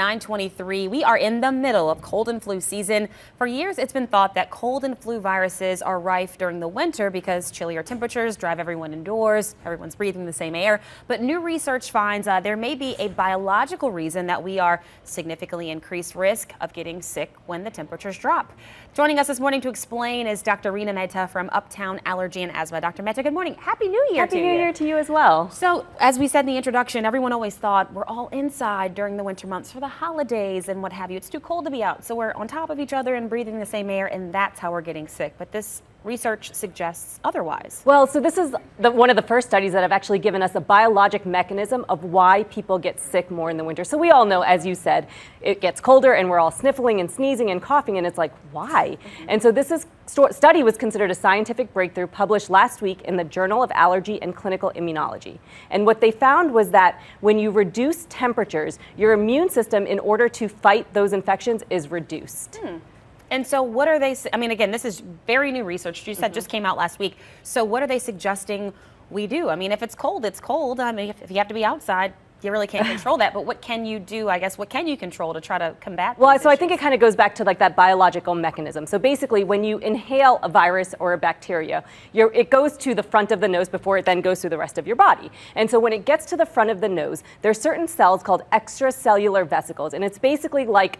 9:23. We are in the middle of cold and flu season. For years, it's been thought that cold and flu viruses are rife during the winter because chillier temperatures drive everyone indoors. Everyone's breathing the same air. But new research finds there may be a biological reason that we are significantly increased risk of getting sick when the temperatures drop. Joining us this morning to explain is Dr. Reena Mehta from Uptown Allergy and Asthma. Dr. Mehta, good morning. Happy New Year to you. Happy New Year to you as well. So, as we said in the introduction, everyone always thought we're all inside during the winter months for the holidays and what have you. It's too cold to be out, so we're on top of each other and breathing the same air, and that's how we're getting sick. But this research suggests otherwise. Well, so this is one of the first studies that have actually given us a biologic mechanism of why people get sick more in the winter. So we all know, as you said, it gets colder and we're all sniffling and sneezing and coughing, and it's like, why? And so this study was considered a scientific breakthrough published last week in the Journal of Allergy and Clinical Immunology. And what they found was that when you reduce temperatures, your immune system, in order to fight those infections, is reduced. And so what are they, I mean, again, this is very new research. You said just came out last week. So what are they suggesting we do? I mean, if it's cold, it's cold. I mean, if you have to be outside, you really can't control that. But what can you do, I guess, what can you control to try to combat Well, these so issues? I think it kind of goes back to like that biological mechanism. So basically, when you inhale a virus or a bacteria, it goes to the front of the nose before it then goes through the rest of your body. And so when it gets to the front of the nose, there's certain cells called extracellular vesicles. And it's basically like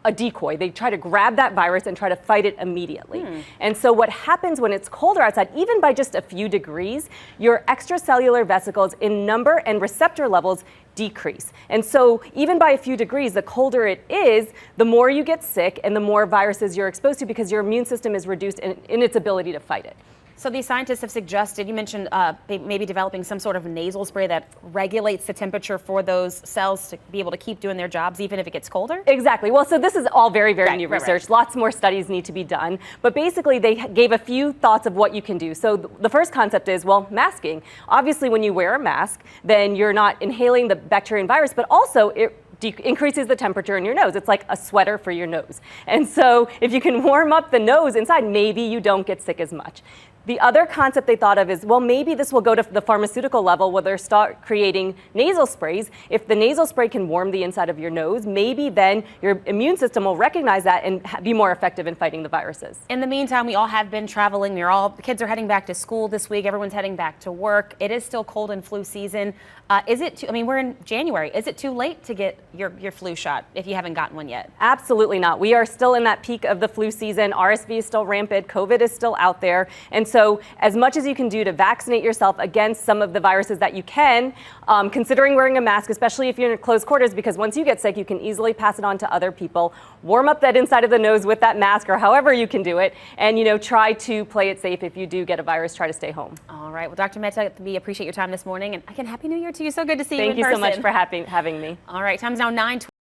a decoy. They try to grab that virus and try to fight it immediately. And so what happens when it's colder outside, even by just a few degrees, your extracellular vesicles in number and receptor levels decrease. And so even by a few degrees, the colder it is, the more you get sick and the more viruses you're exposed to because your immune system is reduced in its ability to fight it. So these scientists have suggested, you mentioned maybe developing some sort of nasal spray that regulates the temperature for those cells to be able to keep doing their jobs even if it gets colder? Exactly. Well, so this is all very, very new research. Lots more studies need to be done. But basically, they gave a few thoughts of what you can do. So the first concept is, well, masking. Obviously, when you wear a mask, then you're not inhaling the bacteria and virus, but also it increases the temperature in your nose. It's like a sweater for your nose. And so if you can warm up the nose inside, maybe you don't get sick as much. The other concept they thought of is, well, maybe this will go to the pharmaceutical level where they start creating nasal sprays. If the nasal spray can warm the inside of your nose, maybe then your immune system will recognize that and be more effective in fighting the viruses. In the meantime, we all have been traveling. The kids are heading back to school this week. Everyone's heading back to work. It is still cold and flu season. I mean, we're in January. Is it too late to get your flu shot if you haven't gotten one yet? Absolutely not. We are still in that peak of the flu season. RSV is still rampant. COVID is still out there. And so as much as you can do to vaccinate yourself against some of the viruses that you can, considering wearing a mask, especially if you're in close quarters, because once you get sick, you can easily pass it on to other people. Warm up that inside of the nose with that mask or however you can do it. And, try to play it safe. If you do get a virus, try to stay home. All right. Well, Dr. Mehta, we appreciate your time this morning. And again, Happy New Year to you. So good to see you in person. Thank you so much for having me. All right. Time's now 9:20.